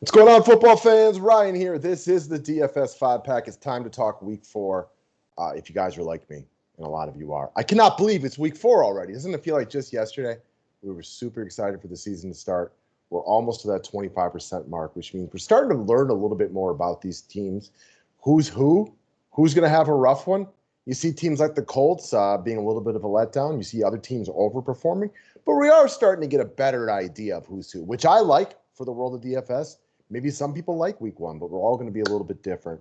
What's going on, football fans? Ryan here. This is the DFS 5-pack. It's time to talk week 4. If you guys are like me, and a lot of you are. I cannot believe it's week 4 already. Doesn't it feel like just yesterday? We were super excited for the season to start. We're almost to that 25% mark, which means we're starting to learn a little bit more about these teams. Who's going to have a rough one? You see teams like the Colts being a little bit of a letdown. You see other teams overperforming. But we are starting to get a better idea of who's who, which I like for the world of DFS. Maybe some people like week 1, but we're all going to be a little bit different.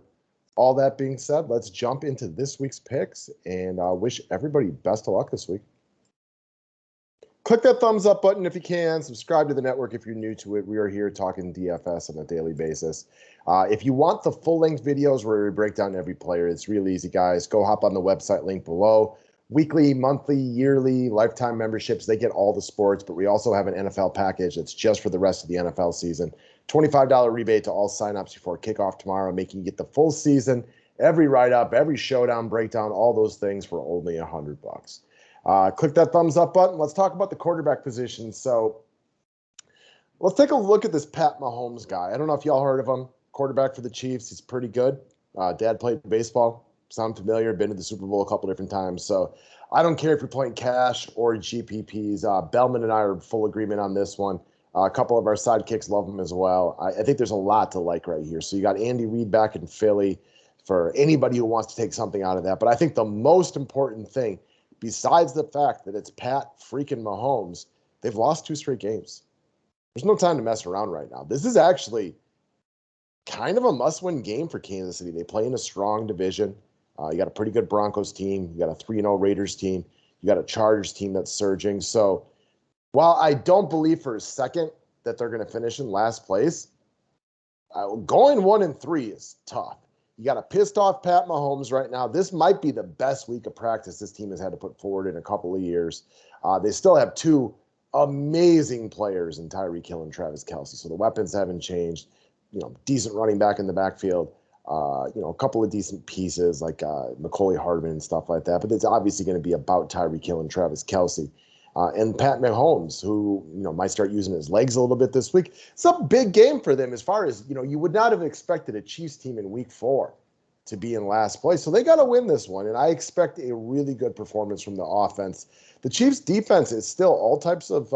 All that being said, let's jump into this week's picks and wish everybody best of luck this week. Click that thumbs up button if you can. Subscribe to the network if you're new to it. We are here talking DFS on a daily basis. If you want the full-length videos where we break down every player, it's real easy, guys. Go hop on the website link below. Weekly, monthly, yearly, lifetime memberships, they get all the sports, but we also have an NFL package that's just for the rest of the NFL season. $25 rebate to all signups before kickoff tomorrow, making you get the full season, every write-up, every showdown, breakdown, all those things for only $100. Click that thumbs up button. Let's talk about the quarterback position. So let's take a look at this Pat Mahomes guy. I don't know if y'all heard of him. Quarterback for the Chiefs. He's pretty good. Dad played baseball. Sound familiar. Been to the Super Bowl a couple different times. So I don't care if you're playing cash or GPPs. Bellman and I are in full agreement on this one. A couple of our sidekicks love him as well. I think there's a lot to like right here. So you got Andy Reid back in Philly for anybody who wants to take something out of that. But I think the most important thing, besides the fact that it's Pat freaking Mahomes, they've lost 2 straight games. There's no time to mess around right now. This is actually kind of a must-win game for Kansas City. They play in a strong division. You got a pretty good Broncos team. You got a 3-0 Raiders team. You got a Chargers team that's surging. So while I don't believe for a second that they're going to finish in last place, going 1-3 is tough. You got a pissed off Pat Mahomes right now. This might be the best week of practice this team has had to put forward in a couple of years. They still have 2 amazing players in Tyreek Hill and Travis Kelce. So the weapons haven't changed. Decent running back in the backfield. A couple of decent pieces like Mecole Hardman and stuff like that. But it's obviously going to be about Tyreek Hill and Travis Kelce. And Pat Mahomes, who might start using his legs a little bit this week. It's a big game for them as far as, you would not have expected a Chiefs team in week 4 to be in last place. So they got to win this one, and I expect a really good performance from the offense. The Chiefs' defense is still all types of,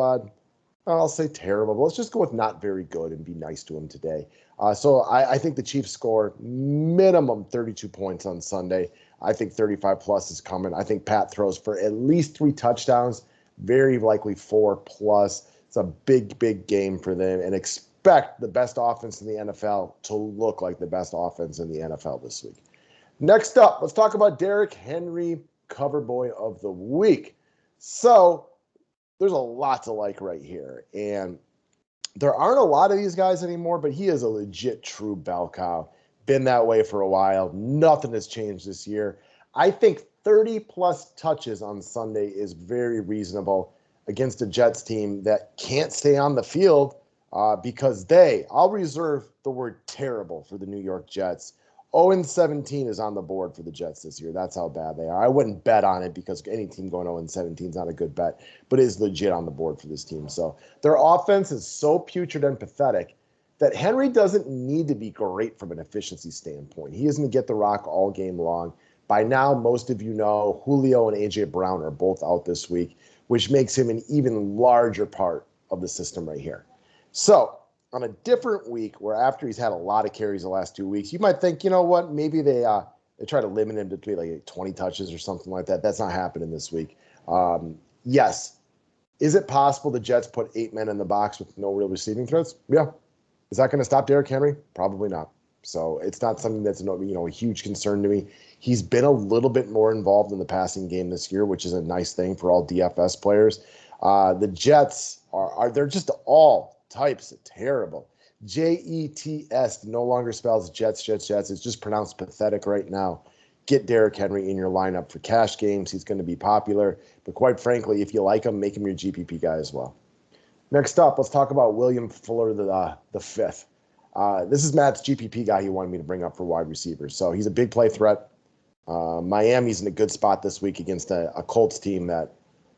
I'll say terrible, but let's just go with not very good and be nice to them today. So I think the Chiefs score minimum 32 points on Sunday. I think 35 plus is coming. I think Pat throws for at least 3 touchdowns. Very likely 4 plus. It's a big, big game for them, and expect the best offense in the NFL to look like the best offense in the NFL this week. Next up, let's talk about Derrick Henry, cover boy of the week. So there's a lot to like right here, and there aren't a lot of these guys anymore, but he is a legit true bell cow. Been that way for a while. Nothing has changed this year. I think 30-plus touches on Sunday is very reasonable against a Jets team that can't stay on the field because I'll reserve the word terrible for the New York Jets. 0-17 is on the board for the Jets this year. That's how bad they are. I wouldn't bet on it because any team going 0-17 is not a good bet, but it is legit on the board for this team. So their offense is so putrid and pathetic that Henry doesn't need to be great from an efficiency standpoint. He isn't going to get the rock all game long. By now, most of you know Julio and A.J. Brown are both out this week, which makes him an even larger part of the system right here. So on a different week where after he's had a lot of carries the last 2 weeks, you might think, you know what, maybe they try to limit him to like 20 touches or something like that. That's not happening this week. Yes. Is it possible the Jets put 8 men in the box with no real receiving threats? Yeah. Is that going to stop Derrick Henry? Probably not. So it's not something that's a huge concern to me. He's been a little bit more involved in the passing game this year, which is a nice thing for all DFS players. The Jets they're just all types of terrible. Jets no longer spells Jets. It's just pronounced pathetic right now. Get Derrick Henry in your lineup for cash games. He's going to be popular. But quite frankly, if you like him, make him your GPP guy as well. Next up, let's talk about William Fuller the fifth. This is Matt's GPP guy he wanted me to bring up for wide receivers. So he's a big play threat. Miami's in a good spot this week against a Colts team that,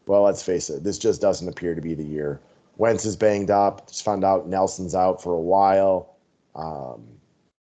well, let's face it, this just doesn't appear to be the year. Wentz is banged up. Just found out Nelson's out for a while.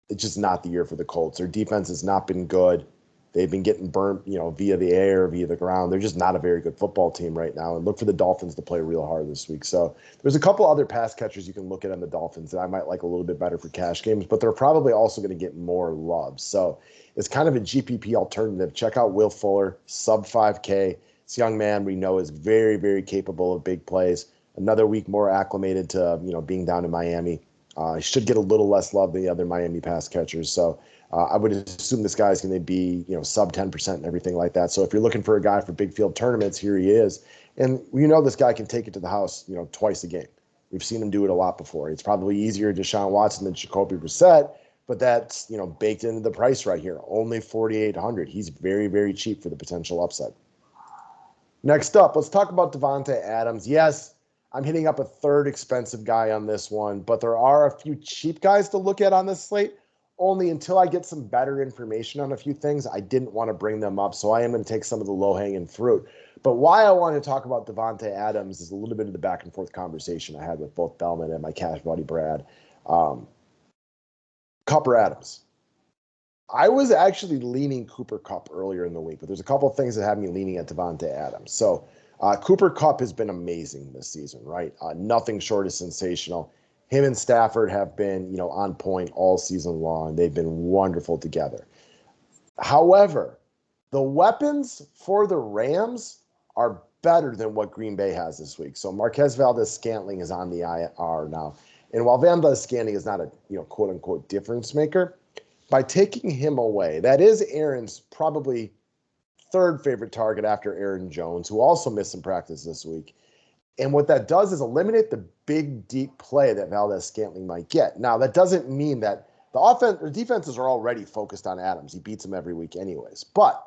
It's just not the year for the Colts. Their defense has not been good. They've been getting burnt, via the air, via the ground. They're just not a very good football team right now. And look for the Dolphins to play real hard this week. So there's a couple other pass catchers you can look at on the Dolphins that I might like a little bit better for cash games, but they're probably also going to get more love. So it's kind of a GPP alternative. Check out Will Fuller, sub 5K. This young man we know is very, very capable of big plays. Another week more acclimated to, being down in Miami. He should get a little less love than the other Miami pass catchers. So I would assume this guy's going to be, sub 10% and everything like that. So if you're looking for a guy for big field tournaments, here he is. And this guy can take it to the house, twice a game. We've seen him do it a lot before. It's probably easier to Deshaun Watson than Jacoby Brissett, but that's, baked into the price right here. Only $4,800. He's very, very cheap for the potential upside. Next up, let's talk about Davante Adams. Yes, I'm hitting up a third expensive guy on this one, but there are a few cheap guys to look at on this slate. Only until I get some better information on a few things, I didn't want to bring them up. So I am going to take some of the low-hanging fruit. But why I want to talk about Davante Adams is a little bit of the back and forth conversation I had with both Bellman and my cash buddy Brad. Kupp or Adams? I was actually leaning Cooper Kupp earlier in the week, but there's a couple of things that have me leaning at Davante Adams. So Cooper Kupp has been amazing this season, right? Nothing short of sensational. Him and Stafford have been, on point all season long. They've been wonderful together. However, the weapons for the Rams are better than what Green Bay has this week. So Marquez Valdes-Scantling is on the IR now. And while Valdes-Scantling is not a, quote unquote difference maker, by taking him away, that is Aaron's probably third favorite target after Aaron Jones, who also missed some practice this week. And what that does is eliminate the big, deep play that Valdes-Scantling might get. Now, that doesn't mean that the defenses are already focused on Adams. He beats them every week anyways. But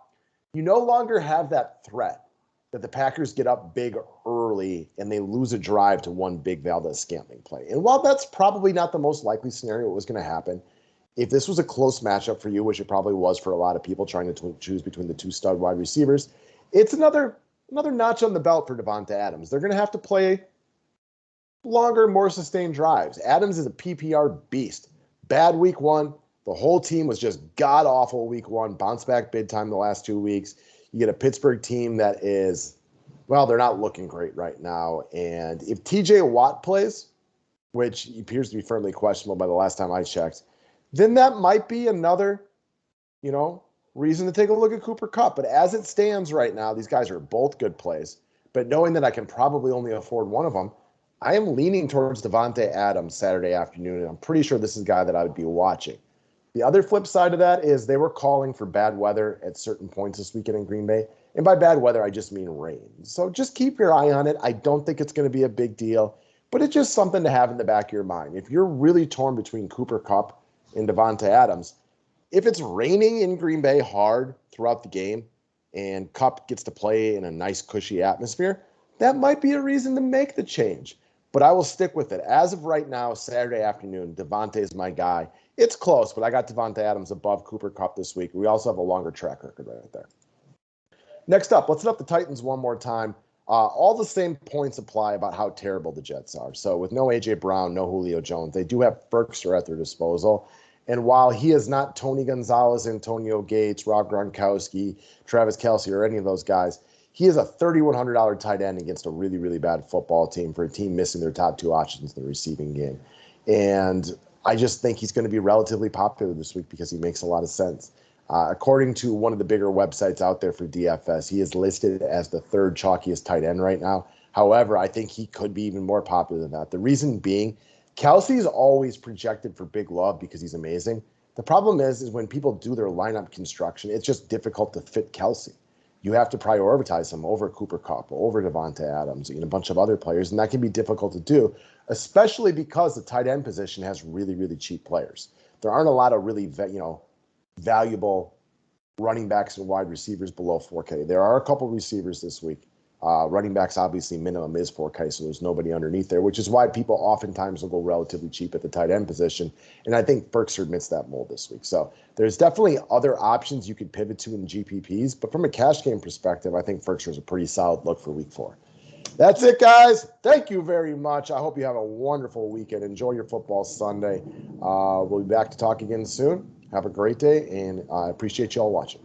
you no longer have that threat that the Packers get up big early and they lose a drive to one big Valdes-Scantling play. And while that's probably not the most likely scenario what was going to happen, if this was a close matchup for you, which it probably was for a lot of people trying to choose between the two stud wide receivers, it's another notch on the belt for Davante Adams. They're going to have to play longer, more sustained drives. Adams is a PPR beast. Bad week one. The whole team was just god-awful week one. Bounce back big time the last 2 weeks. You get a Pittsburgh team that is, well, they're not looking great right now. And if TJ Watt plays, which appears to be firmly questionable by the last time I checked, then that might be another, reason to take a look at Cooper Kupp. But as it stands right now, these guys are both good plays. But knowing that I can probably only afford one of them, I am leaning towards Davante Adams Saturday afternoon, and I'm pretty sure this is a guy that I would be watching. The other flip side of that is they were calling for bad weather at certain points this weekend in Green Bay. And by bad weather, I just mean rain. So just keep your eye on it. I don't think it's going to be a big deal, but it's just something to have in the back of your mind. If you're really torn between Cooper Kupp and Davante Adams, if it's raining in Green Bay hard throughout the game and Kupp gets to play in a nice, cushy atmosphere, that might be a reason to make the change. But I will stick with it. As of right now, Saturday afternoon, Davante is my guy. It's close, but I got Davante Adams above Cooper Kupp this week. We also have a longer track record right there. Next up, let's hit up the Titans one more time. All the same points apply about how terrible the Jets are. So with no A.J. Brown, no Julio Jones, they do have Ferguson at their disposal. And while he is not Tony Gonzalez, Antonio Gates, Rob Gronkowski, Travis Kelce, or any of those guys, he is a $3,100 tight end against a really, really bad football team for a team missing their top two options in the receiving game. And I just think he's going to be relatively popular this week because he makes a lot of sense. According to one of the bigger websites out there for DFS, he is listed as the third chalkiest tight end right now. However, I think he could be even more popular than that. The reason being, Kelsey's always projected for big love because he's amazing. The problem is when people do their lineup construction, it's just difficult to fit Kelsey. You have to prioritize him over Cooper Kupp, over Davante Adams, and a bunch of other players, and that can be difficult to do, especially because the tight end position has really, really cheap players. There aren't a lot of really, valuable running backs and wide receivers below 4K. There are a couple receivers this week. Running backs, obviously, minimum is 4K, so there's nobody underneath there, which is why people oftentimes will go relatively cheap at the tight end position. And I think Ferguson admits that mold this week. So there's definitely other options you could pivot to in GPPs, but from a cash game perspective, I think Ferguson is a pretty solid look for week 4. That's it, guys. Thank you very much. I hope you have a wonderful weekend. Enjoy your football Sunday. We'll be back to talk again soon. Have a great day, and I appreciate you all watching.